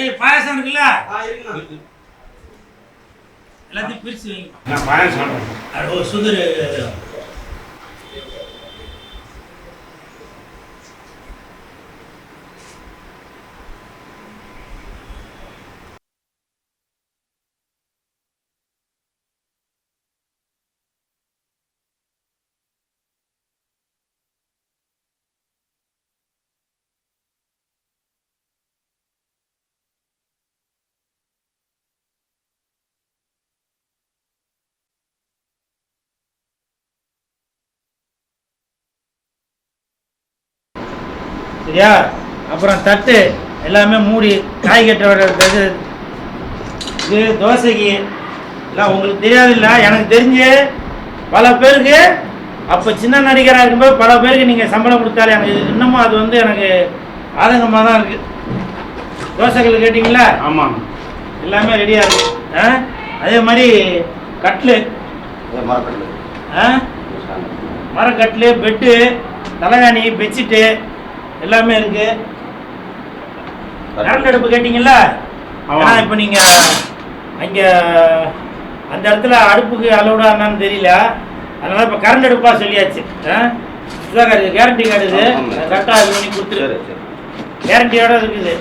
ஏய் பாயாசம் இருக்குல்ல? எல்லாத்தையும் பிரிச்சு வைங்க. நான் பாயாசம் சாப்பிடுறேன். அது சுகர் சரியா? அப்புறம் தட்டு எல்லாமே மூடி காய் கட்ட வர்றது. இது தோசைக்கு இல்லை உங்களுக்கு தெரியாது இல்லை, எனக்கு தெரிஞ்சு பல பேருக்கு அப்போ சின்ன நடிகராக இருக்கும்போது பல பேருக்கு நீங்கள் சம்பளம் கொடுத்தாலே எனக்கு இன்னமும் அது வந்து எனக்கு ஆதங்கமாக தான் இருக்குது. தோசைகள் கேட்டிங்களா? ஆமாம், எல்லாமே ரெடியாக இருக்குது. அதே மாதிரி கட்லு, மரக்கட்லு, பெட்டு, தலைகாணி, பெட்ஷீட்டு எல்லாமே இருக்கு. கரண்ட் அடுப்பு கேட்டீங்களா? இப்போ நீங்க அங்க அந்த இடத்துல அடுப்புக்கு அலோடா என்னன்னு தெரியல, அதனால இப்போ கரண்ட் அடுப்பா சொல்லியாச்சு. கேரண்டி கார்டு இது கரெக்டாக இது பண்ணி கொடுத்துரு, கேரண்டியோட இருக்குது.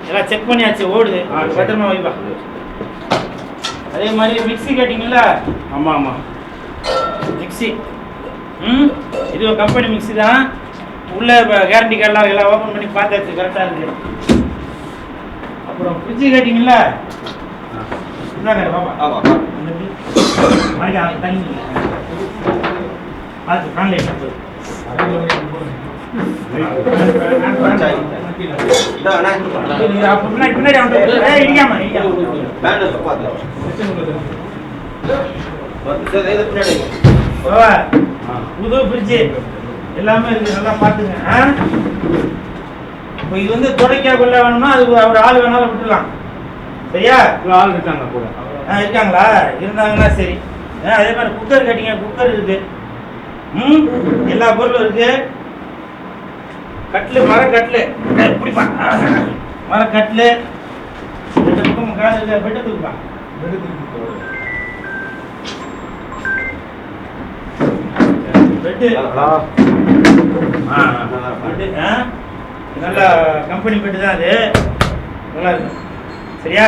எல்லாம் செக் பண்ணியாச்சு, ஓடுது, பத்திரமா வைப்பா. அதே மாதிரி மிக்சி கேட்டீங்களா? ஆமாம் ஆமாம், மிக்சி. இது ஒரு கம்பெனி மிக்சி தான். உள்ளே இப்போ கேரண்டி கார்டெலாம் எல்லாம் ஓப்பன் பண்ணி பார்த்தாச்சு, கரெக்டாக இருக்குது. அப்புறம் ஃப்ரிட்ஜு கேட்டிங்களா? இதாங்க பாப்பா, தண்ணி பார்த்து கான்லைன் பின்னாடி இடிக்காம புது ஃப்ரிட்ஜு எல்லாமே இருக்குது, நல்லா பார்த்துங்க. இப்போ இது வந்து துடைக்கக்குள்ள வேணும்னா அது ஒரு ஆள் வேணாலும் விட்டுடலாம். சரியா? ஆள் இருக்காங்க கூட. இருக்காங்களா? இருந்தாங்கன்னா சரி. அதே மாதிரி குக்கர் கேட்டீங்க, குக்கர் இருக்கு. எல்லா பொருளும் இருக்கு. கட்லு, மரக்கட்லு, பிடிப்பா, மரக்கட்லு 2 பக்கம் காசு பெட்டு தூக்குப்பா. பெட்டு நல்ல கம்பெனி பெட்டு தான், அது நல்லா இருக்கும். சரியா?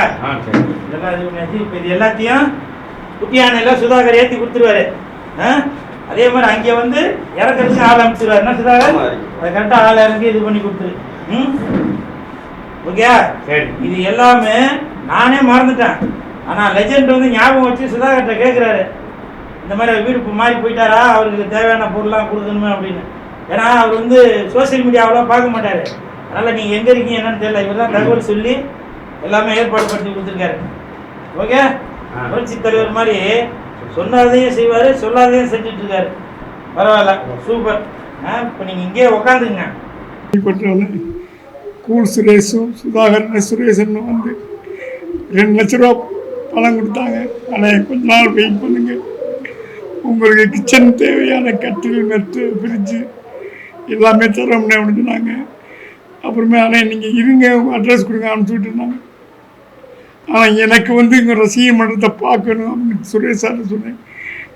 இதெல்லாம் இது பண்ணியாச்சு. இப்போ இது எல்லாத்தையும் குட்டியானையில் சுதாகர் ஏற்றி கொடுத்துருவாரு. அதே மாதிரி அங்கே வந்து இறக்கறதுக்கு ஆள் அமைச்சிருவாரு. என்ன சுதாகர்? அதை கரெக்டாக ஆள் இறங்கி இது பண்ணி கொடுத்துரு. ஓகே? இது எல்லாமே நானே மறந்துட்டேன். ஆனால் லெஜெண்ட் வந்து ஞாபகம் வச்சு சுதாகர்கிட்ட கேட்குறாரு, இந்த மாதிரி வீடு இப்போ மாறி போயிட்டாரா, அவருக்கு தேவையான பொருள்லாம் கொடுக்கணுமே அப்படின்னு. ஏன்னா அவர் வந்து சோசியல் மீடியாவெலாம் பார்க்க மாட்டார். அதனால் நீங்கள் எங்கே இருக்கீங்க என்னன்னு தெரியல, இவர் தான் தகவல் சொல்லி எல்லாமே ஏற்பாடு பண்ணி கொடுத்துருக்காரு. ஓகே? புரட்சி தலைவர் மாதிரி சொன்னதையும் செய்வார், சொல்லாதையும் செஞ்சுட்ருக்காரு. பரவாயில்ல, சூப்பர். இப்போ நீங்கள் இங்கேயே உக்காந்துக்குங்க. கூல் சுரேஷும் சுதாகரன் சுரேஷன் வந்து 2 லட்ச ரூபா பணம் கொடுத்தாங்க. ஆனால் கொஞ்ச நாள் வெயிட் பண்ணுங்க, உங்களுக்கு கிச்சன் தேவையான கட்டில், மெட்டு, ஃப்ரிட்ஜு எல்லாமே தரோம்னே அப்படின்னு சொன்னாங்க. அப்புறமே ஆனால் நீங்கள் இருங்க, உங்கள் அட்ரஸ் கொடுங்க அனுப்பிச்சி விட்டுருந்தாங்க. ஆனால் எனக்கு வந்து இங்கே ரசிக மன்றத்தை பார்க்கணும் அப்படின்னு சுரேஷ் சார் சொன்னேன்.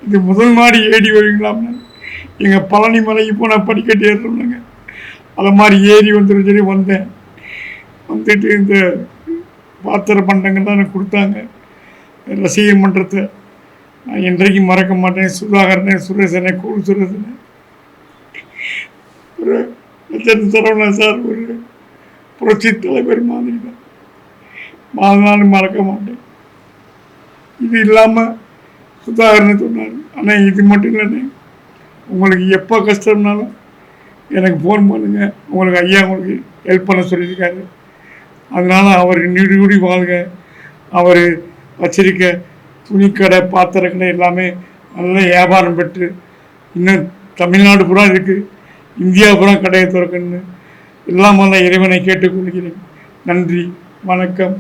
இது முதல் மாடி ஏறி வருவீங்களாம்னு. எங்கள் பழனி மலைக்கு போனால் படிக்கட்டு ஏறுறோம்னாங்க. அதை மாதிரி ஏறி வந்துடும் சொல்லி வந்தேன். வந்துட்டு இந்த பாத்திர பண்டங்கள்லாம் எனக்கு கொடுத்தாங்க. ரசிக மன்றத்தை நான் என்றைக்கு மறக்க மாட்டேன். சுதாகரனே, சுரேசனே, கூல் சுரேசனே, ஒரு லட்சத்து சரவணா சார் ஒரு புரட்சி தலைவர் மாதிரி தான். வாழ்நாளும் மறக்க மாட்டேன். இது இல்லாமல் சுதாகரனை சொன்னார். ஆனால் இது மட்டும் இல்லைண்ணே, உங்களுக்கு எப்போ கஷ்டம்னாலும் எனக்கு ஃபோன் பண்ணுங்கள், உங்களுக்கு ஐயா உங்களுக்கு ஹெல்ப் பண்ண சொல்லியிருக்காரு. அதனால் அவர் நீடி வாழ்க. அவர் வச்சிருக்க துணிக்கடை, பாத்திரக்கடை எல்லாமே நல்ல வியாபாரம் பெற்று இன்னும் தமிழ்நாடு பூரா இருக்குது, இந்தியா பூரா கடையை திறக்கணுன்னு எல்லாம் வந்த இறைவனை கேட்டுக்கொள்கிறேன். நன்றி, வணக்கம்.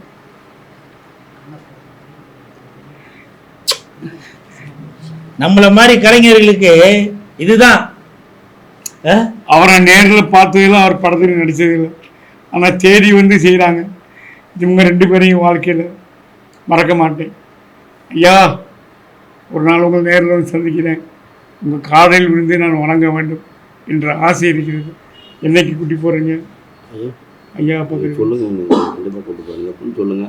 நம்மளை மாதிரி கலைஞர்களுக்கு இதுதான் அவரை நேரில் பார்த்ததில்லை, அவர் படத்தில் நடித்ததில்லை. ஆனால் தேடி வந்து செய்கிறாங்க. இவங்க 2 பேரையும் வாழ்க்கையில் மறக்க மாட்டேன். ஐயா, ஒரு நாள் உங்கள் நேரில் வந்து சந்திக்கிறேன், உங்கள் காலையில் விழுந்து நான் வணங்க வேண்டும் என்ற ஆசை இருக்கிறது. என்னைக்கு கூட்டி போகிறீங்க ஐயா? சொல்லுங்க.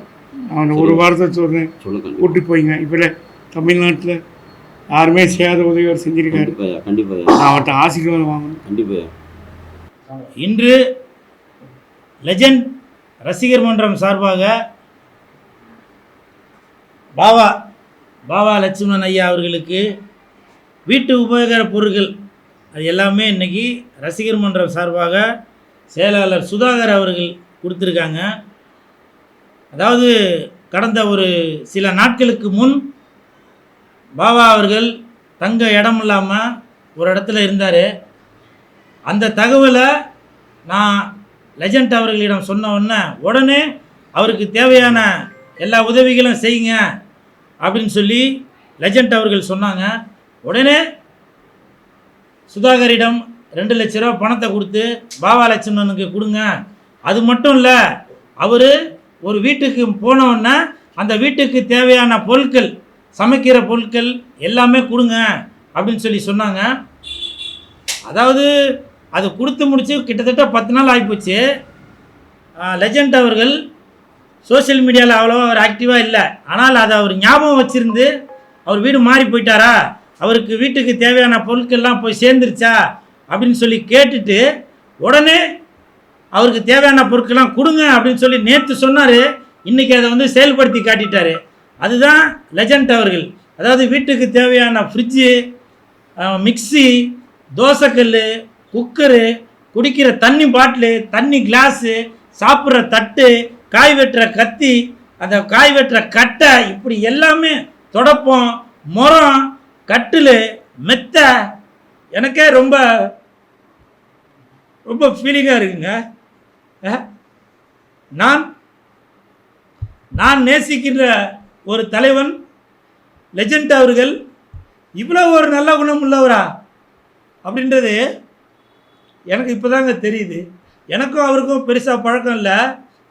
நான் ஒரு வாரத்தை சொல்கிறேன், கூட்டி போய்ங்க. இப்போ தமிழ்நாட்டில் யாருமே செய்யாத உதவி அவர் செஞ்சிருக்காரு. நான் அவர்கிட்ட ஆசீர்வாதம் வாங்கணும். கண்டிப்பாக. இன்று லெஜண்ட் ரசிகர் மன்றம் சார்பாக பாவா லட்சுமணன் ஐயா அவர்களுக்கு வீட்டு உபயோக பொருட்கள் அது எல்லாமே இன்றைக்கி ரசிகர் மன்றம் சார்பாக செயலாளர் சுதாகர் அவர்கள் கொடுத்துருக்காங்க. அதாவது கடந்த ஒரு சில நாட்களுக்கு முன் பாபா அவர்கள் தங்க இடம் இல்லாமல் ஒரு இடத்துல இருந்தார். அந்த தகவலை நான் லெஜண்ட் அவர்களிடம் சொன்ன உடனே அவருக்கு தேவையான எல்லா உதவிகளும் செய்யுங்க அப்படின்னு சொல்லி லெஜண்ட் அவர்கள் சொன்னாங்க. உடனே சுதாகரிடம் 2 லட்ச ரூபா பணத்தை கொடுத்து பாபா லட்சுமணனுக்கு கொடுங்க. அது மட்டும் இல்லை, அவர் ஒரு வீட்டுக்கு போனவுடனே அந்த வீட்டுக்கு தேவையான பொருட்கள், சமைக்கிற பொருட்கள் எல்லாமே கொடுங்க அப்படின்னு சொல்லி சொன்னாங்க. அதாவது அது கொடுத்து முடித்து கிட்டத்தட்ட 10 நாள் ஆகிப்போச்சு. லெஜண்ட் அவர்கள் சோஷியல் மீடியாவில் அவ்வளோவா அவர் ஆக்டிவாக இல்லை. ஆனால் அதை அவர் ஞாபகம் வச்சுருந்து அவர் வீடு மாறி போயிட்டாரா, அவருக்கு வீட்டுக்கு தேவையான பொருட்கள்லாம் போய் சேர்ந்துருச்சா அப்படின்னு சொல்லி கேட்டுட்டு உடனே அவருக்கு தேவையான பொருட்கள்லாம் கொடுங்க அப்படின்னு சொல்லி நேற்று சொன்னார். இன்றைக்கி அதை வந்து செயல்படுத்தி காட்டிட்டார். அதுதான் லெஜண்ட் அவர்கள். அதாவது வீட்டுக்கு தேவையான ஃப்ரிட்ஜு, மிக்சி, தோசைக்கல், குக்கரு, குடிக்கிற தண்ணி பாட்டிலு, தண்ணி கிளாஸு, சாப்பிட்ற தட்டு, காய் வெட்டுற கத்தி, அந்த காய் வெட்டுற கட்டை, இப்படி எல்லாமே தொடப்பம், முறம், கட்டில், மெத்தை. எனக்கே ரொம்ப ரொம்ப ஃபீலிங்காக இருக்குங்க. நான் நேசிக்கின்ற ஒரு தலைவன் லெஜண்ட் அவர்கள் இவ்வளோ ஒரு நல்ல குணம் உள்ளவரா அப்படின்றது எனக்கு இப்போ தாங்க தெரியுது. எனக்கும் அவருக்கும் பெருசாக பழக்கம் இல்லை.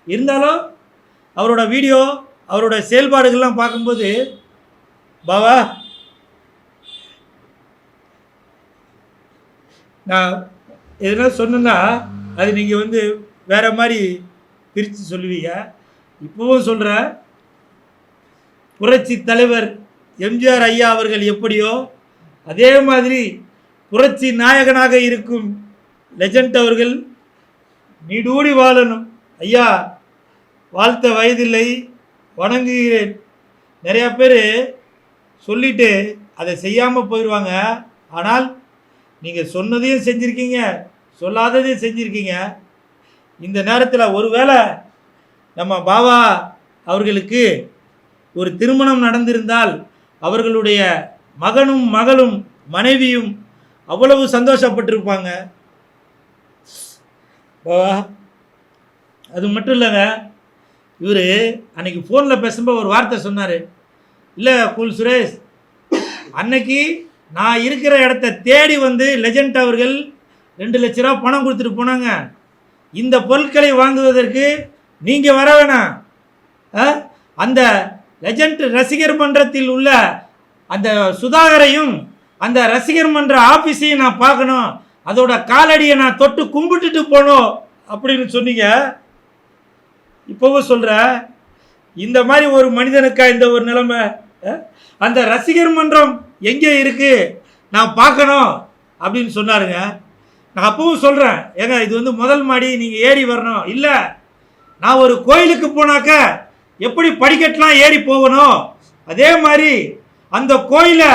இருந்தாலும் அவரோட வீடியோ, அவரோட செயல்பாடுகள்லாம் பார்க்கும்போது பாபா, நான் எதுனா சொன்னேன்னா அது நீங்கள் வந்து வேறு மாதிரி பிரித்து சொல்லுவீங்க. இப்போவும் சொல்கிறேன், புரட்சி தலைவர் எம்ஜிஆர் ஐயா அவர்கள் எப்படியோ அதே மாதிரி புரட்சி நாயகனாக இருக்கும் லெஜண்ட் அவர்கள் நீடூடி வாழணும். ஐயா, வாழ்த்த வயதில்லை, வணங்குகிறேன். நிறையா பேர் சொல்லிவிட்டு அதை செய்யாமல் போயிடுவாங்க. ஆனால் நீங்கள் சொன்னதையும் செஞ்சுருக்கீங்க, சொல்லாததையும் செஞ்சுருக்கீங்க. இந்த நேரத்தில் ஒருவேளை நம்ம பாபா அவர்களுக்கு ஒரு திருமணம் நடந்திருந்தால் அவர்களுடைய மகனும் மகளும் மனைவியும் அவ்வளவு சந்தோஷப்பட்டிருப்பாங்க. பாபா, அது மட்டும் இல்லைங்க, இவர் அன்னைக்கு ஃபோனில் பேசும்போது ஒரு வார்த்தை சொன்னார். இல்லை கூல் சுரேஷ், அன்னைக்கு நான் இருக்கிற இடத்த தேடி வந்து லெஜண்ட் அவர்கள் 2 லட்ச ரூபா பணம் கொடுத்துட்டு போனாங்க. இந்த பொருட்களை வாங்குவதற்கு நீங்கள் வர வேணாம், அந்த லெஜண்ட் ரசிகர் மன்றத்தில் உள்ள அந்த சுதாகரையும் அந்த ரசிகர் மன்ற ஆஃபீஸையும் நான் பார்க்கணும், அதோட காலடியை நான் தொட்டு கும்பிட்டுட்டு போகணும் அப்படின்னு சொன்னீங்க. இப்போவும் சொல்கிறேன், இந்த மாதிரி ஒரு மனிதனுக்கா இந்த ஒரு நிலைமை? அந்த ரசிகர் மன்றம் எங்கே இருக்குது நான் பார்க்கணும் அப்படின்னு சொன்னாருங்க. நான் அப்பவும் சொல்கிறேன், ஏங்க இது வந்து முதல் மாடி, நீங்கள் ஏறி வரணும். இல்லை, நான் ஒரு கோயிலுக்கு போனாக்க எப்படி படிக்கட்டெலாம் ஏறி போகணும், அதே மாதிரி அந்த கோயிலை,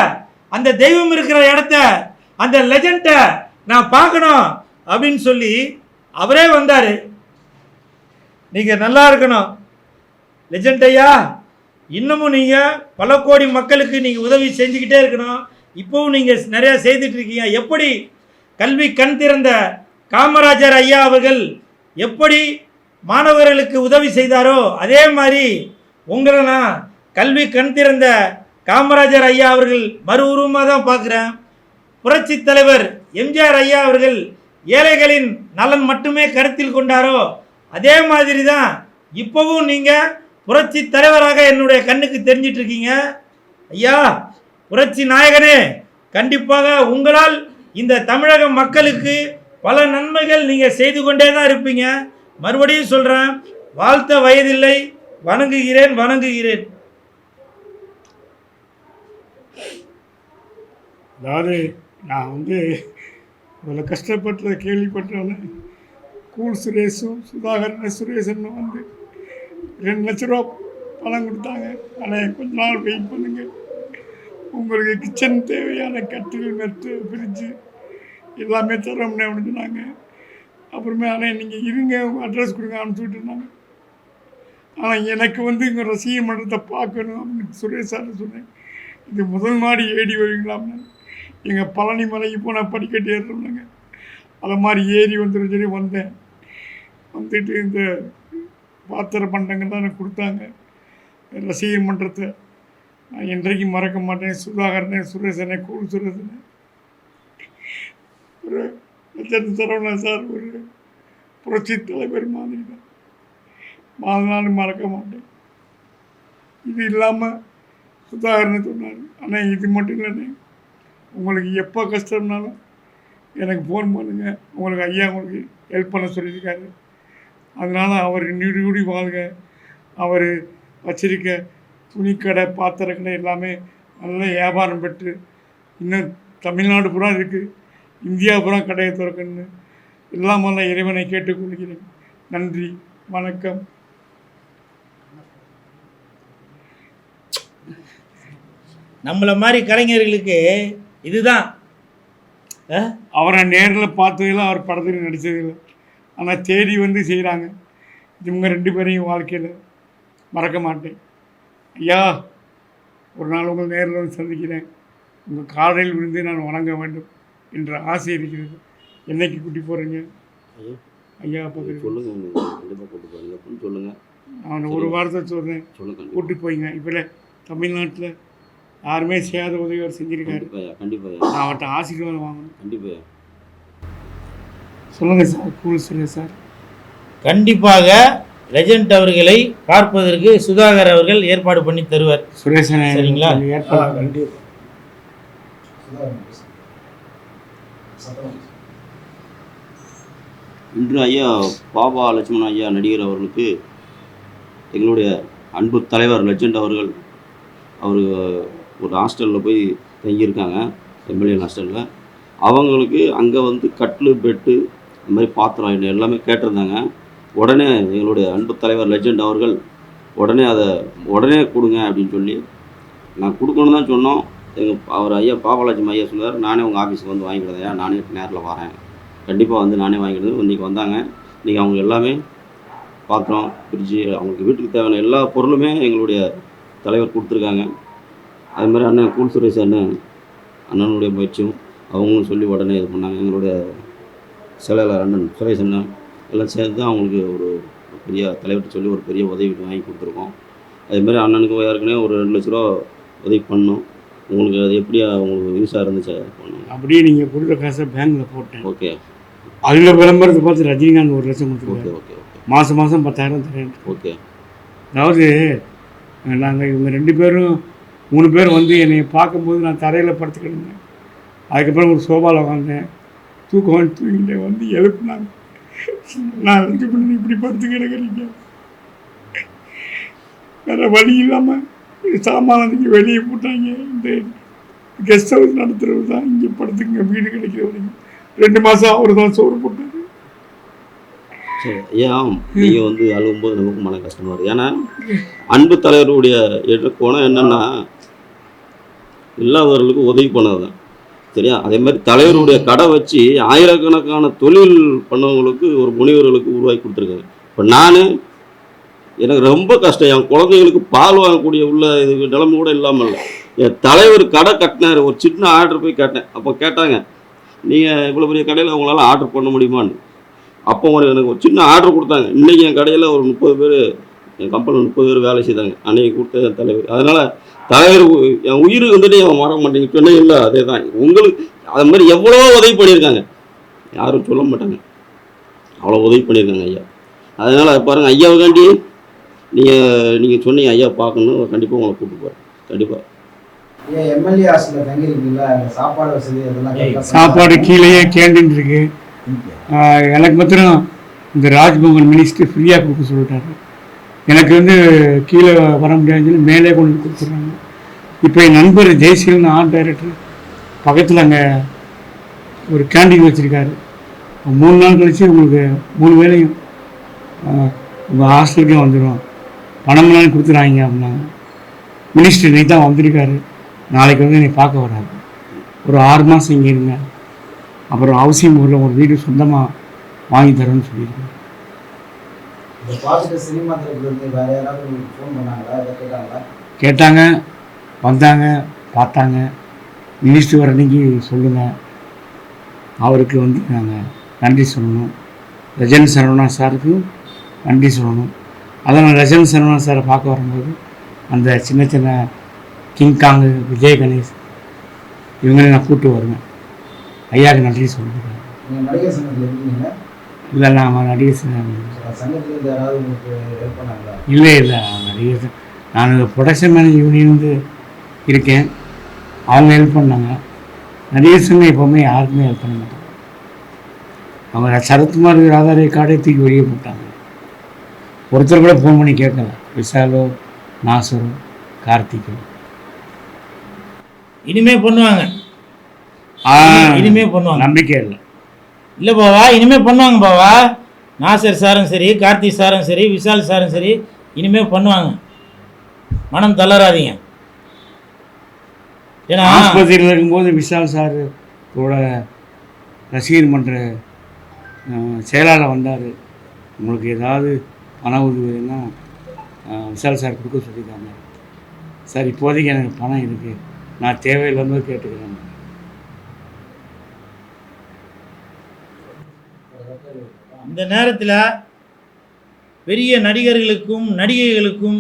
அந்த தெய்வம் இருக்கிற இடத்த, அந்த லெஜண்டை நான் பார்க்கணும் அப்படின்னு சொல்லி அவரே வந்தார். நீங்கள் நல்லா இருக்கணும் லெஜண்ட் ஐயா. இன்னமும் நீங்கள் பல கோடி மக்களுக்கு நீங்கள் உதவி செஞ்சுக்கிட்டே இருக்கணும். இப்போவும் நீங்கள் நிறையா செய்துட்ருக்கீங்க. எப்படி கல்வி கண் திறந்த காமராஜர் ஐயா அவர்கள் எப்படி மாணவர்களுக்கு உதவி செய்தாரோ அதே மாதிரி உங்களை நான் கல்வி கண் திறந்த காமராஜர் ஐயா அவர்கள் மறு உருவமாக தான் பார்க்குறேன். புரட்சி தலைவர் எம்ஜிஆர் ஐயா அவர்கள் ஏழைகளின் நலன் மட்டுமே கருத்தில் கொண்டாரோ அதே மாதிரி தான் இப்போவும் நீங்கள் புரட்சி தலைவராக என்னுடைய கண்ணுக்கு தெரிஞ்சிட்டு இருக்கீங்க. ஐயா புரட்சி நாயகனே, கண்டிப்பாக உங்களால் இந்த தமிழக மக்களுக்கு பல நன்மைகள் நீங்கள் செய்து கொண்டே தான் இருப்பீங்க. மறுபடியும் சொல்கிறேன், வாழ்த்த வயதில்லை, வணங்குகிறேன் வணங்குகிறேன். அதாவது நான் இவ்வளோ கஷ்டப்பட்டதை கேள்விப்பட்டோன்னே கூல் சுரேஷும் சுதாகரன் சுரேஷனும் 2 லட்ச ரூபா பணம் கொடுத்தாங்க. ஆனால் கொஞ்ச நாள் வெயிட் பண்ணுங்க, உங்களுக்கு கிச்சன் தேவையான கட்டில் மெத்து ஃப்ரிட்ஜு எல்லாமே தரோம்னே அப்படின்னு சொன்னாங்க. அப்புறமே ஆனால் நீங்கள் இருங்க, உங்கள் அட்ரஸ் கொடுங்க அனுப்பிச்சி விட்டுருந்தாங்க. ஆனால் எனக்கு இங்கே ரசிக மன்றத்தை பார்க்கணும் அப்படின்னு சுரேஷ் சார் சொன்னேன். இது முதல் மாடி ஏறி வருவீங்களாம்னு. எங்கள் பழனி மலைக்கு போனால் படிக்கட்டு ஏறுறோம்னாங்க. அதை மாதிரி ஏறி சொல்லி வந்தேன். வந்துட்டு இந்த பாத்திர பண்டங்கள் தான் எனக்கு கொடுத்தாங்க. ரசிக மன்றத்தை நான் என்றைக்கும் மறக்க மாட்டேன். சுதாகரனே சுரேசனே கூல் சுரேசனே ஒரு லட்சத்து சரவணா சார் ஒரு புரட்சி தலைவர் மாதிரி தான். வாழ்நாளும் மறக்க மாட்டேன். இது இல்லாமல் சுதாகரனை சொன்னார், ஆனால் இது மட்டும் இல்லைண்ணே, உங்களுக்கு எப்போ கஷ்டம்னாலும் எனக்கு ஃபோன் பண்ணுங்கள், உங்களுக்கு ஐயா உங்களுக்கு ஹெல்ப் பண்ண சொல்லியிருக்காரு. அதனால் அவர் நீடி வாழ்க. அவர் வச்சிருக்க துணிக்கடை பாத்திரக்கடை எல்லாமே நல்ல வியாபாரம் பெற்று இன்னும் தமிழ்நாடு பூரா இருக்குது, இந்தியா பூரா கடையை திறக்கணுன்னு எல்லாமெல்லாம் இறைவனை கேட்டுக்கொள்கிறேன். நன்றி, வணக்கம். நம்மளை மாதிரி கலைஞர்களுக்கு இதுதான். அவரை நேரில் பார்த்ததில்லை, அவர் படத்தில் நடித்ததில்லை, ஆனால் தேடி செய்கிறாங்க. இவங்க 2 பேரையும் வாழ்க்கையில் மறக்க மாட்டேன். ஐயா, ஒரு நாள் உங்கள் நேரில் சந்திக்கிறேன், உங்கள் காலையில் விழுந்து நான் வணங்க வேண்டும் என்ற ஆசை இருக்கிறது. என்னைக்கு கூட்டி போகிறீங்க ஐயா? சொல்லுங்கள். நான் ஒரு வாரத்தை சொல்கிறேன், கூட்டி போய்ங்க. இப்போ தமிழ்நாட்டில் யாருமே செய்யாத உதவி அவர் செஞ்சுருக்காரு. கண்டிப்பாக நான் அவர்கிட்ட ஆசீர்வாதம் வாங்கணும். கண்டிப்பாக சொல்லுங்கள் சார். Cool Suresh sir. கண்டிப்பாக லெஜண்ட் அவர்களை பார்ப்பதற்கு சுதாகர் அவர்கள் ஏற்பாடு பண்ணி தருவார். சுரேஷன் சரிங்களா? ஏற்பாடு. இன்று ஐயா பாபா லட்சுமணன் ஐயா நடிகர் அவர்களுக்கு எங்களுடைய அன்பு தலைவர் லெஜண்ட் அவர்கள் அவர் ஒரு ஹாஸ்டலில் போய் தங்கியிருக்காங்க, எம்எல்ஏ ஹாஸ்டலில். அவங்களுக்கு அங்கே கட்டில் பெட்டு இந்த மாதிரி பாத்திரம் எல்லாமே கேட்டிருந்தாங்க. உடனே எங்களுடைய அன்பு தலைவர் லெஜண்ட் அவர்கள் உடனே கொடுங்க அப்படின்னு சொல்லி நான் கொடுக்கணும் தான் சொன்னோம். அவர் ஐயா பாபாலட்சுமி ஐயா சொன்னார், நானே உங்கள் ஆஃபீஸுக்கு வாங்கிக்கிறதையா, நானே நேரில் வரேன், கண்டிப்பாக நானே வாங்கிக்கிறது. இன்றைக்கி வந்தாங்க. இன்றைக்கி அவங்க எல்லாமே பாத்திரம் ஃப்ரிட்ஜு அவங்களுக்கு வீட்டுக்கு தேவையான எல்லா பொருளுமே எங்களுடைய தலைவர் கொடுத்துருக்காங்க. அது மாதிரி அண்ணன் கூல் சுரேஷ் அண்ணனுடைய முயற்சியும் அவங்களும் சொல்லி உடனே இது பண்ணாங்க. எங்களுடைய செயலாளர் அண்ணன் சுரேஷ் அண்ணன் எல்லாம் சேர்ந்து தான் அவங்களுக்கு ஒரு பெரிய தலைவர்கிட்ட சொல்லி ஒரு பெரிய உதவி வாங்கி கொடுத்துருக்கோம். அதுமாதிரி அண்ணனுக்கு ஏற்கனவே ஒரு 2 லட்ச ரூபா உதவி பண்ணோம். உங்களுக்கு அது எப்படி உங்களுக்கு யூஸாக இருந்துச்சு பண்ணணும்? அப்படியே நீங்கள் கொடுத்த காசை பேங்க்கில் போட்டேன். ஓகே. அதில் விளம்பரத்தை பார்த்து ரஜினிகாந்த் 1 லட்சம் கொடுத்துருக்கோம். Okay okay. மாதம் 10,000 தரேன். ஓகே. அதாவது நாங்கள் இவங்க 2 பேரும் 3 பேர் என்னை பார்க்கும்போது நான் தரையில் படுத்துக்கிட்டேன். அதுக்கப்புறம் ஒரு சோபாவில் வந்தேன், தூக்கம் தூங்கிட்டேன். எழுப்புனாங்க, நான் இப்படி படுத்து கிடக்கிறீங்க, வேறு வழி இல்லாமல் சாமானத்துக்கு வெளியே போட்டாங்க. இந்த கெஸ்ட் ஹவுஸ் நடத்துகிறது தான், இங்கே படுத்துங்க வீடு கிடைக்கிற வரைக்கும். 2 மாதம் அவர் தான் சோறு போட்டார். சரி ஐயா, நீங்கள் அழுகும்போது நமக்கு மன கஷ்டமாக இருக்குது. ஏன்னா அன்பு தலைவருடைய கோணம் என்னென்னா இல்லாதவர்களுக்கு உதவி பண்ணது தான், சரியா? அதே மாதிரி தலைவருடைய கடை வச்சு ஆயிரக்கணக்கான தொழில் பண்ணவங்களுக்கு ஒரு முனிவர்களுக்கு உருவாக்கி கொடுத்துருக்காங்க. இப்போ எனக்கு ரொம்ப கஷ்டம், என் குழந்தைங்களுக்கு பால் வாங்கக்கூடிய இதுக்கு நிலைமை கூட இல்லாமல் இல்லை. என் தலைவர் கடை கட்டினார், ஒரு சின்ன ஆர்டர் போய் கேட்டேன். அப்போ கேட்டாங்க, நீங்கள் இவ்வளோ பெரிய கடையில் உங்களால் ஆர்டர் பண்ண முடியுமான்னு. அப்போ எனக்கு ஒரு சின்ன ஆர்டர் கொடுத்தாங்க. இன்றைக்கி என் கடையில் ஒரு 30 பேர் என் கம்பெனியில் 30 பேர் வேலை செய்தாங்க அன்னைக்கு கொடுத்த தலைவர். அதனால் தலைவர் என் உயிர் வந்துட்டு அவன் மற மாட்டேங்க சொன்னே இல்லை. அதே தான் உங்களுக்கு அது மாதிரி எவ்வளோ உதவி பண்ணியிருக்காங்க, யாரும் சொல்ல மாட்டாங்க, அவ்வளோ உதவி பண்ணியிருக்காங்க ஐயா. அதனால் பாருங்கள் ஐயாவுக்காண்டி நீங்கள் சொன்னீங்க ஐயா பார்க்கணும், கண்டிப்பாக உங்களை கூப்பிட்டு போகிறேன் கண்டிப்பாக. எம்எல்ஏ ஹாஸ்டலில் தங்கியிருக்கீங்களா? சாப்பாடு வசதி அதெல்லாம் சாப்பாடு கீழேயே கேண்டீன் இருக்கு. எனக்கு மாத்திரம் இந்த ராஜ்பவன் மினிஸ்டர் ஃப்ரீயாக கொடுக்க சொல்லிட்டாரு. எனக்கு வந்து கீழே வர முடியாதுன்னு சொல்லி மேலே கொண்டு வந்து கொடுத்துட்றாங்க. இப்போ என் நண்பர் ஜெய்சீலன் ஆர்ட் டைரக்டர் பக்கத்தில் அங்கே ஒரு கேண்டீன் வச்சுருக்காரு. 3 நாள் கழித்து உங்களுக்கு 3 வேளையும் உங்கள் ஹாஸ்டலுக்கே வந்துடும், பணமெல்லாம் கொடுத்துறாங்க அப்படின்னாங்க. மினிஸ்டர் இன்னைக்கு தான் வந்திருக்காரு, நாளைக்கு வந்து என்னை பார்க்க வராது. ஒரு 6 மாதம் இங்கே இருங்க, அப்புறம் ஹவுசிங் ஊரில் ஒரு வீடு சொந்தமாக வாங்கி தரேன்னு சொல்லியிருக்கேன். இதை பார்த்துட்டு சினிமா திரைப்படத்துலேருந்து வேறு யாராவது உங்களுக்கு ஃபோன் பண்ணாங்களா, இதை கேட்டாங்களா? கேட்டாங்க, வந்தாங்க, பார்த்தாங்க. மினிஸ்டர் வர அன்னைக்கு சொல்லுங்கள், அவருக்கு வந்து நாங்கள் நன்றி சொல்லணும். லெஜண்ட் சரவணா சாருக்கு நன்றி சொல்லணும். அதான் நான் லெஜண்ட் சரவணா சாரை பார்க்க வரும்போது அந்த சின்ன சின்ன கிங்காங்கு, விஜய் கணேஷ் இவங்களே நான் கூப்பிட்டு வருவேன். ஐயாவுக்கு நன்றி சொல்லுங்கள். நீங்கள் நடிகர் சங்கத்தில் இருக்கீங்களா? இல்லை, நான் நடிகர் சங்கத்துலேருந்து யாராவது உங்களுக்கு ஹெல்ப் பண்ணாங்களா? இல்லை நடிகர் நான் ப்ரொடக்ஷன் மேனேஜ் யூனியன் வந்து இருக்கேன், அவங்க ஹெல்ப் பண்ணாங்க. நடிகர் சங்கம் எப்போவுமே யாருக்குமே ஹெல்ப் பண்ண மாட்டாங்க. அவங்க சரத்குமார் ஆதார் கார்டை தூக்கி வெளியே போட்டாங்க. ஒருத்தர் கூட ஃபோன் பண்ணி கேட்கல, விஷாலோ நாசரோ கார்த்திகோ. இனிமே பண்ணுவாங்க, இனிமே பண்ணுவாங்க, நம்பிக்கை இல்லை. இல்லை பாவா, இனிமே பண்ணுவாங்க பாவா. நாசர் சாரும் சரி, கார்த்திக் சாரும் சரி, விஷால் சாரும் சரி, இனிமே பண்ணுவாங்க. மனம் தளராதீங்க. ஏன்னா ஆஸ்பத்திரியில் இருக்கும்போது விஷால் சார் கூட ரசிகர் மன்ற செயலாளர் வந்தார். உங்களுக்கு ஏதாவது பண உதவினா விஷால் சார் கொடுக்க சொல்லியிருக்காங்க. சார் இப்போதைக்கு எனக்கு பணம் இருக்குது, நான் தேவையில்லாமல் கேட்டுக்கிறேன். இந்த நேரத்தில் பெரிய நடிகர்களுக்கும் நடிகைகளுக்கும்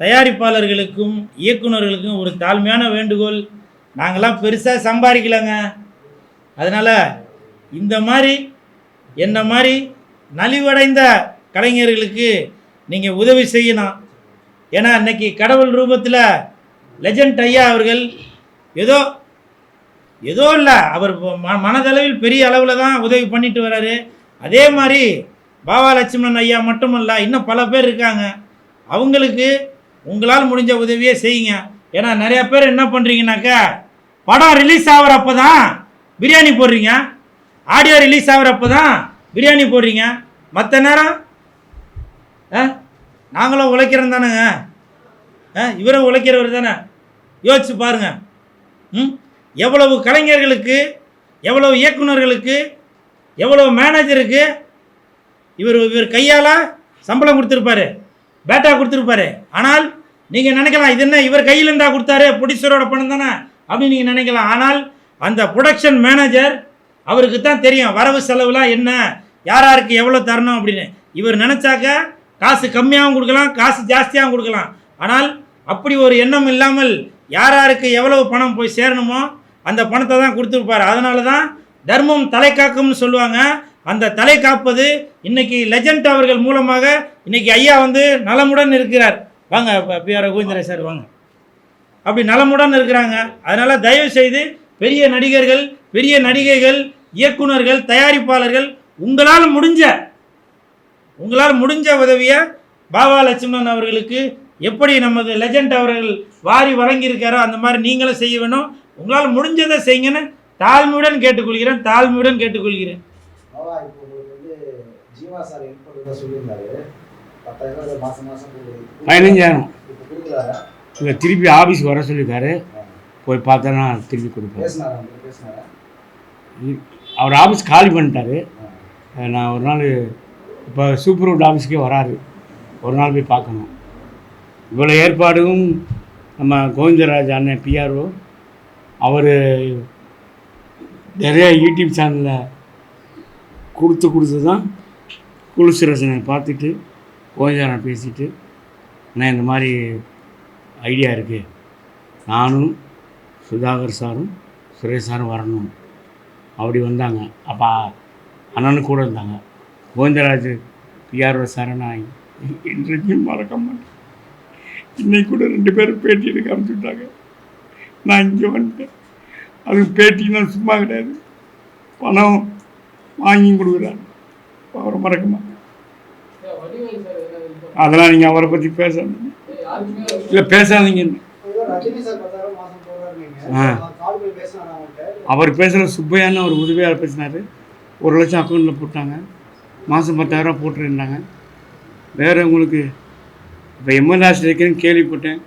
தயாரிப்பாளர்களுக்கும் இயக்குநர்களுக்கும் ஒரு தாழ்மையான வேண்டுகோள். நாங்கள்லாம் பெருசாக சம்பாதிக்கலைங்க. அதனால் இந்த மாதிரி என்ன மாதிரி நலிவடைந்த கலைஞர்களுக்கு நீங்கள் உதவி செய்யணும். ஏன்னா இன்றைக்கி கடவுள் ரூபத்தில் லெஜண்ட் ஐயா அவர்கள் ஏதோ இல்லை, அவர் மனதளவில் பெரிய அளவில் தான் உதவி பண்ணிட்டு வர்றாரு. அதே மாதிரி பாபா லட்சுமணன் ஐயா மட்டுமல்ல, இன்னும் பல பேர் இருக்காங்க. அவங்களுக்கு உங்களால் முடிஞ்ச உதவியே செய்யுங்க. ஏன்னா நிறையா பேர் என்ன பண்ணுறீங்கனாக்கா, படம் ரிலீஸ் ஆகிறப்ப தான் பிரியாணி போடுறீங்க, ஆடியோ ரிலீஸ் ஆகிறப்ப தான் பிரியாணி போடுறீங்க. மற்ற நேரம் நாங்களும் உழைக்கிறோம் தானேங்க, இவரும் உழைக்கிறவர் தானே. யோசிச்சு பாருங்கள். எவ்வளவு கலைஞர்களுக்கு, எவ்வளவு இயக்குநர்களுக்கு, எவ்வளவு மேனேஜருக்கு இவர் கையால் சம்பளம் கொடுத்துருப்பாரு, பேட்டா கொடுத்துருப்பாரு. ஆனால் நீங்கள் நினைக்கலாம், இது என்ன இவர் கையில் இருந்தால் கொடுத்தாரு, ப்ரொடியூசரோட பணம் தானே அப்படின்னு நீங்கள் நினைக்கலாம். ஆனால் அந்த ப்ரொடக்ஷன் மேனேஜர் அவருக்கு தான் தெரியும் வரவு செலவுலாம் என்ன, யாருக்கு எவ்வளோ தரணும் அப்படின்னு. இவர் நினச்சாக்க காசு கம்மியாகவும் கொடுக்கலாம், காசு ஜாஸ்தியாகவும் கொடுக்கலாம். ஆனால் அப்படி ஒரு எண்ணம் இல்லாமல் யாருக்கு எவ்வளவு பணம் போய் சேரணுமோ அந்த பணத்தை தான் கொடுத்துருப்பார். அதனால தான் தர்மம் தலை காக்கும்னு சொல்லுவாங்க. அந்த தலை காப்பது இன்னைக்கு லெஜண்ட் அவர்கள் மூலமாக இன்னைக்கு ஐயா வந்து நலமுடன் இருக்கிறார். வாங்க பிஆர் ரகுவேந்திர சார் வாங்க. அப்படி நலமுடன் இருக்கிறாங்க. அதனால் தயவு செய்து பெரிய நடிகர்கள், பெரிய நடிகைகள், இயக்குநர்கள், தயாரிப்பாளர்கள் உங்களால் முடிஞ்ச உதவியை பாபா லட்சுமணன் அவர்களுக்கு எப்படி நமது லெஜண்ட் அவர்கள் வாரி வழங்கியிருக்காரோ அந்த மாதிரி நீங்களும் செய்ய வேணும். உங்களால் முடிஞ்சதை செய்யுங்கன்னு தாழ்மையுடன் கேட்டுக்கொள்கிறேன். இப்போ உங்களுக்கு வந்து ஜீவா சார் ஹெல்ப் பண்ணுறதா சொல்லியிருந்தாரு. 10,000 மாதம் 15,000 இப்போ கொடுக்குறாரா? இல்லை, திருப்பி ஆஃபீஸ் வர சொல்லியிருக்காரு, போய் பார்த்தா திருப்பி கொடுப்பேன். பேசினாரா? அவர் ஆஃபீஸ் காலி பண்ணிட்டாரு. நான் ஒரு நாள் இப்போ சூப்பர்வுட் ஆஃபீஸ்க்கே வராரு, ஒரு நாள் போய் பார்க்கணும். இவ்வளோ ஏற்பாடும் நம்ம கோவிந்தராஜ் அண்ணன் பிஆர்ஓ அவர் நிறைய யூடியூப் சேனலில் கொடுத்து தான் குலுசுரசனை பார்த்துட்டு கோவிந்தராஜன் பேசிட்டு நான் இந்த மாதிரி ஐடியா இருக்குது, நானும் சுதாகர் சாரும் சுரேஷ் சாரும் வரணும் அப்படி வந்தாங்க. அப்போ அண்ணனும் கூட இருந்தாங்க. கோவிந்தராஜ் பிஆர்ஓ சாரை நான் இன்றைக்கும் மறக்க மாட்டேன். இன்னைக்கு கூட 2 பேரும் பேட்டி எடுக்க ஆரம்பிச்சுட்டாங்க. நான் இங்கே வந்துட்டேன். அது பேட்டின்னா சும்மா கிடையாது, பணம் வாங்கி கொடுக்குறாரு. அவரை மறக்க மாட்டேன். அதெல்லாம் நீங்கள் அவரை பற்றி பேசாதீங்க. இல்லை பேசாதீங்க. அவர் பேசுகிற சுப்பையான்னு ஒரு உதவியாளர் பேசினார். 1 லட்சம் அக்கௌண்ட்டில் போட்டாங்க. மாதம் 10,000 போட்டுருந்தாங்க. வேறு உங்களுக்கு இப்போ எம்எல்ஏ இருக்கிறேன்னு கேள்விப்பட்டேன்.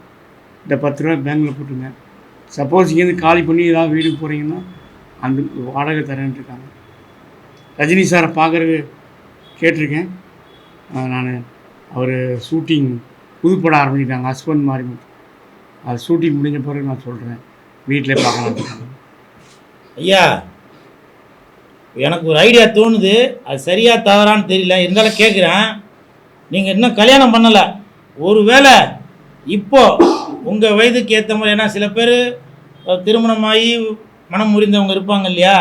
இந்த 10 ரூபா பேங்கில் போட்டுங்க. சப்போஸ் இங்கேருந்து காலி பண்ணி ஏதாவது வீடு போகிறீங்கன்னா அந்த வாடகை தரேன்ட்டு இருக்காங்க. ரஜினி சாரை பார்க்குறது கேட்டிருக்கேன் நான். அவர் ஷூட்டிங் புதுப்படம் ஆரம்பிச்சிட்டாங்க, ஹஸ்பண்ட் மாதிரி. அது ஷூட்டிங் முடிஞ்ச பிறகு நான் சொல்கிறேன், வீட்டிலே பார்க்கலாம். ஐயா, எனக்கு ஒரு ஐடியா தோணுது, அது சரியா தவறான்னு தெரியல, இருந்தாலும் கேட்குறேன். நீங்கள் இன்னும் கல்யாணம் பண்ணலை, ஒருவேளை இப்போ உங்கள் வயதுக்கு ஏற்ற மாதிரி, ஏன்னா சில பேர் திருமணமாகி மனம் முறிந்தவங்க இருப்பாங்க இல்லையா,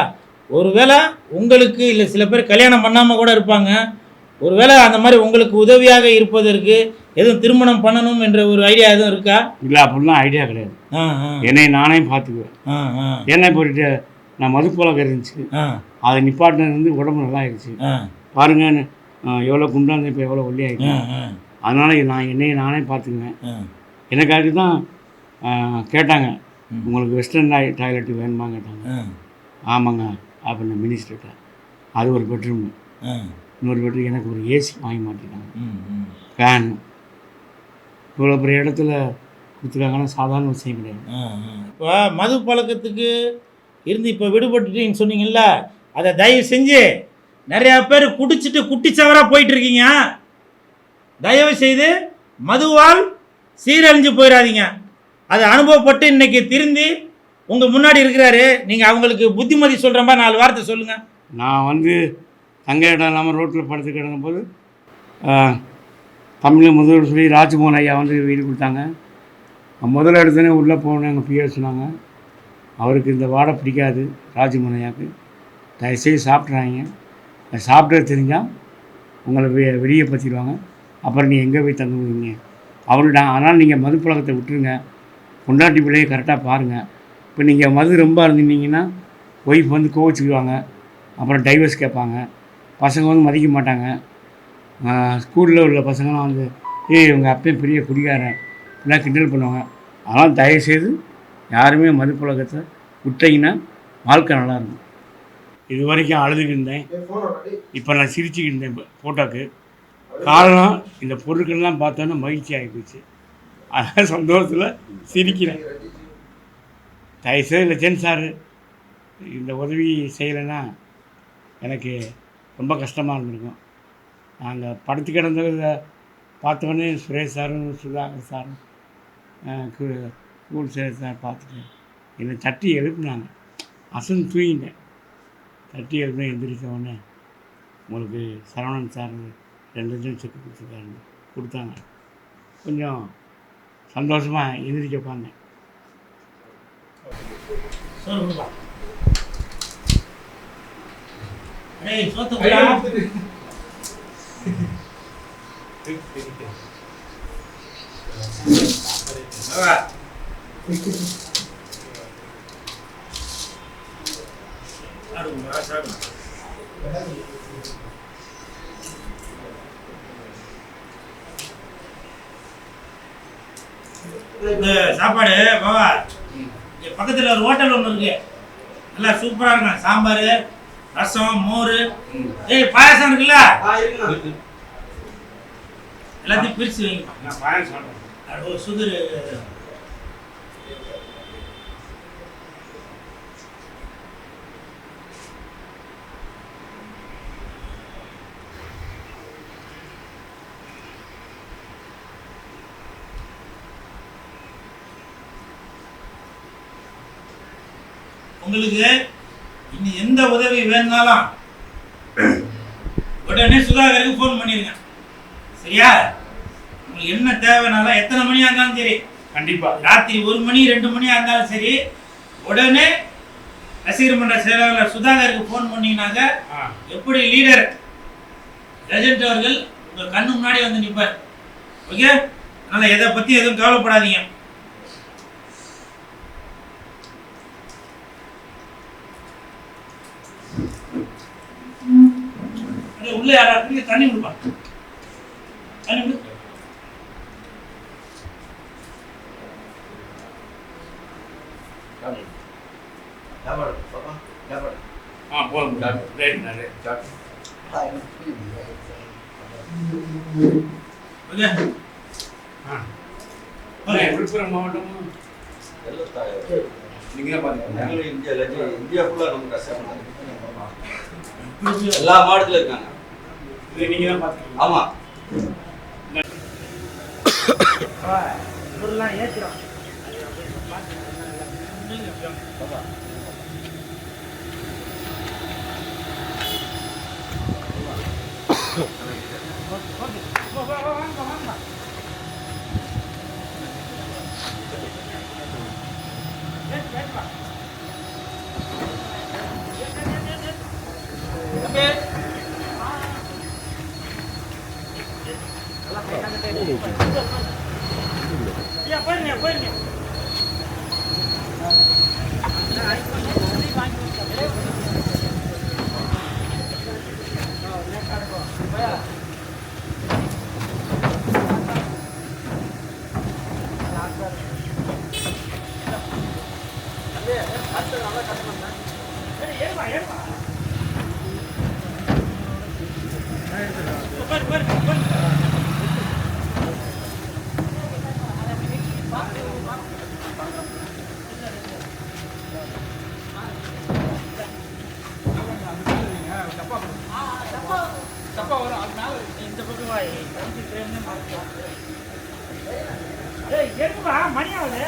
ஒருவேளை உங்களுக்கு இல்லை சில பேர் கல்யாணம் பண்ணாமல் கூட இருப்பாங்க, ஒருவேளை அந்த மாதிரி உங்களுக்கு உதவியாக இருப்பதற்கு எதுவும் திருமணம் பண்ணணும் என்ற ஒரு ஐடியா எதுவும் இருக்கா? இல்லை, அப்படிலாம் ஐடியா கிடையாது. என்னை நானே பார்த்துக்குவேன். என்ன போயிட்டு நான் மதுப்பழக்கம் இருந்துச்சு, அதை நிப்பாட்டினது உடம்பு நல்லா ஆயிடுச்சு. பாருங்க எவ்வளோ குண்டாந்து இப்போ எவ்வளோ ஒல்லி ஆகிடுச்சு. அதனால் நான் என்னையை நானே பார்த்துக்குவேன். எனக்காக தான் கேட்டாங்க, உங்களுக்கு வெஸ்டர்ன் டாய்லெட்டு வேணுமா கேட்டாங்க. ஆமாங்க அப்படின்னு மினிஸ்டர்கிட்ட. அது ஒரு பெட்ரூமு, இன்னொரு பெட்ரூம், எனக்கு ஒரு ஏசி வாங்கி மாட்டிருக்காங்க, ஃபேன். இவ்வளோ பெரிய இடத்துல கொடுத்துருக்காங்கன்னா சாதாரண விஷயம் கிடையாது. இப்போ மது பழக்கத்துக்கு இருந்து இப்போ விடுபட்டுட்டீங்கன்னு சொன்னீங்கல்ல, அதை தயவு செஞ்சு நிறையா பேர் குடிச்சிட்டு குட்டிச்சவராக போயிட்டுருக்கீங்க. தயவு செய்து மதுவால் சீரழிஞ்சு போயிடாதீங்க. அதை அனுபவப்பட்டு இன்றைக்கி திருந்தி உங்கள் முன்னாடி இருக்கிறாரு, நீங்கள் அவங்களுக்கு புத்திமதி சொல்கிற மாதிரி 4 வார்த்தை சொல்லுங்கள். நான் தங்க இடம் இல்லாமல் ரோட்டில் படுத்து கிடக்கும்போது தமிழில் முதல்வர் சொல்லி ராஜ்மோகன் ஐயா வீடு கொடுத்தாங்க. முதல்ல எடுத்தோன்னே உள்ளே போகணும் எங்கள் பிஆர் சொன்னாங்க. அவருக்கு இந்த வாடை பிடிக்காது ராஜ்மோகன் ஐயாவுக்கு. தயவுசெய்து சாப்பிட்றாங்க, சாப்பிட்றது தெரிஞ்சால் உங்களை வெளியே பற்றிடுவாங்க, அப்புறம் நீ எங்கே போய் தங்குவீங்க அவர்கிட்ட. அதனால் நீங்கள் மது பழக்கத்தை விட்டுருங்க, பொண்டாட்டி பிள்ளையை கரெக்டாக பாருங்கள். இப்போ நீங்கள் மது ரொம்ப இருந்தீங்கன்னா ஒய்ஃப் கோவிச்சுக்குவாங்க, அப்புறம் டைவர்ஸ் கேட்பாங்க, பசங்க மதிக்க மாட்டாங்க. ஸ்கூலில் உள்ள பசங்களாம் உங்கள் அப்பையும் பெரிய குடிகாரன் எல்லாம் கிண்டல் பண்ணுவாங்க. அதனால் தயவுசெய்து யாருமே மது பழக்கத்தை விட்டீங்கன்னா வாழ்க்கை நல்லாயிருக்கும். இது வரைக்கும் அழுதுகிட்டு இருந்தேன், இப்போ நான் சிரிச்சுக்கிட்டு இருந்தேன் ஃபோட்டோக்கு. காரணம் இந்த பொருட்கள்லாம் பார்த்தோன்னா மகிழ்ச்சி ஆகி போச்சு. அதனால் சந்தோஷத்தில் சிரிக்கிறேன். தயவுசெய்து லட்சன் சார் இந்த உதவி செய்யலைன்னா எனக்கு ரொம்ப கஷ்டமாக இருந்திருக்கும். நாங்கள் படுத்து கிடந்ததை பார்த்தோன்னே சுரேஷ் சாரும் சுதாகர் சாரும் கூல் சுரேஷ் சார் பார்த்துட்டு என்னை தட்டி எழுப்புனாங்க. அசந்து தூங்கிட்டேன். தட்டி எழுப்பினா எந்திரிச்ச உடனே உங்களுக்கு சரவணன் சார் 2 லட்சம் செக் கொடுத்தாங்க. கொஞ்சம் சந்தோஷமாக எந்திரிக்க உட்காந்தேன். இந்த சாப்பாடு பாவா இங்கே பக்கத்தில் ஒரு ஹோட்டல் ஒன்று இருக்கு, நல்லா சூப்பராக இருக்கும். சாம்பார், ரசம், மோர், பாயாசம் இருக்குல்ல, எல்லாத்தையும் பிரித்து வைங்க. நான் பாயாசம் சாப்பிட்றேன். சுகரு உங்களுக்கு இன்னும் எந்த உதவி வேணுனாலும் உடனே சுதாகருக்கு ஃபோன் பண்ணிடுங்க. சரியா? உங்களுக்கு என்ன தேவைனாலும் எத்தனை மணியாக இருந்தாலும் சரி, கண்டிப்பாக ராத்திரி 1 மணி 2 மணியாக இருந்தாலும் சரி, உடனே ரசிகர் மன்ற செயலாளர் சுதாகருக்கு ஃபோன் பண்ணிங்கனாக்க எப்படி லீடர் லெஜண்ட் அவர்கள் உங்கள் கண்ணு முன்னாடி வந்து நிற்பார். ஓகே? அதனால் எதை பற்றி எதுவும் கவலைப்படாதீங்க. உள்ளே யாராவது தண்ணி கொடுப்பா, தண்ணி கொடு. போதும் ஓகே? விழுப்புரம் மாவட்டமும் நீங்கள் தான் இந்தியா ஃபுல்லாக நம்ம கஷ்டப்பட்டாங்க. எல்லா மாவட்டத்தில் இருக்காங்க. இது நீங்கள் தான் பார்த்துக்கீங்க. ஆமாம். பொருள்லாம் ஏற்றுறோம். போயிருங்க போயிருங்க. ஏறுமா ஏறுமா. போய் போய் போய். தப்பா வரும். அதனால இந்த பக்கம் வா. எடுப்பா, மணி ஆகுது.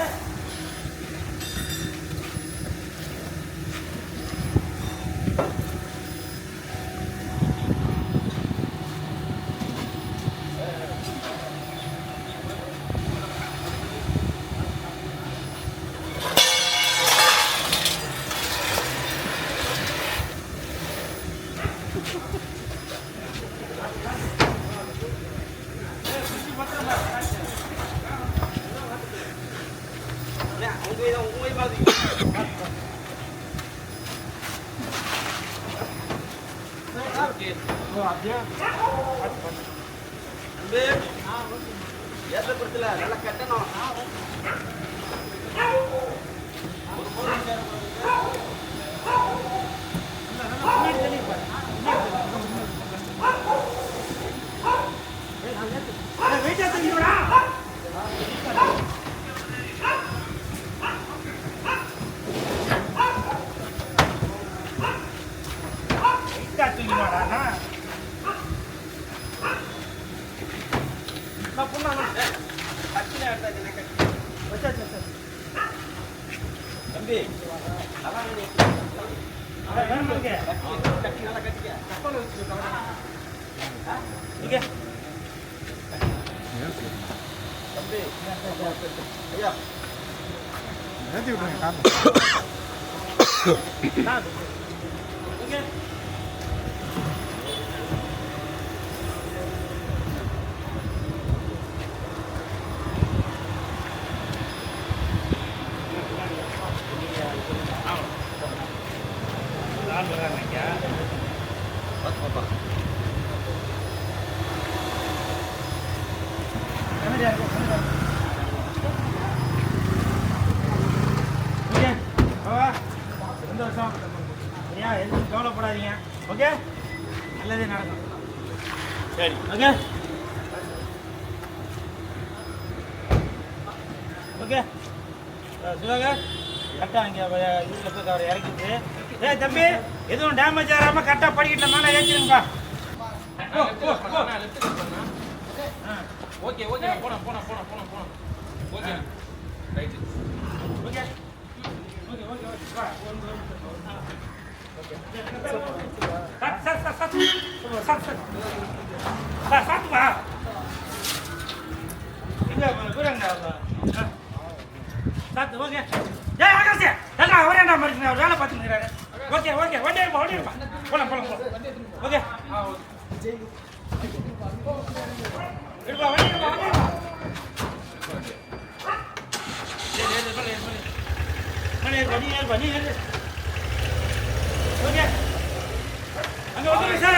ஏற்றப்படுத்தல நல்லா கட்டணும். தம்பி ஐயா நிறுத்தி விட்டுருங்க காரணம். சந்தோஷம். சரியா? எதுவும் கவலைப்படாதீங்க. ஓகே? நல்லதே நடக்கும். சரி. Okay okay. சுதாகர் கரெக்டாக இங்கே இதில் போய் அவரை இறக்கிட்டு, தம்பி எதுவும் டேமேஜ் ஆகாமல் கரெக்டாக படிக்கிட்ட மேலே ஏற்றிருங்கப்பா. ஓகே ஓகே போனா போனா போனா போனா போனா okay right okay okay okay okay வா ஓகே சட் சட் சட் சட் சட் சட் வா போலாம் ஓகே எடுப்பா வண்டி ஓகே அங்கே வந்துடுங்க சார்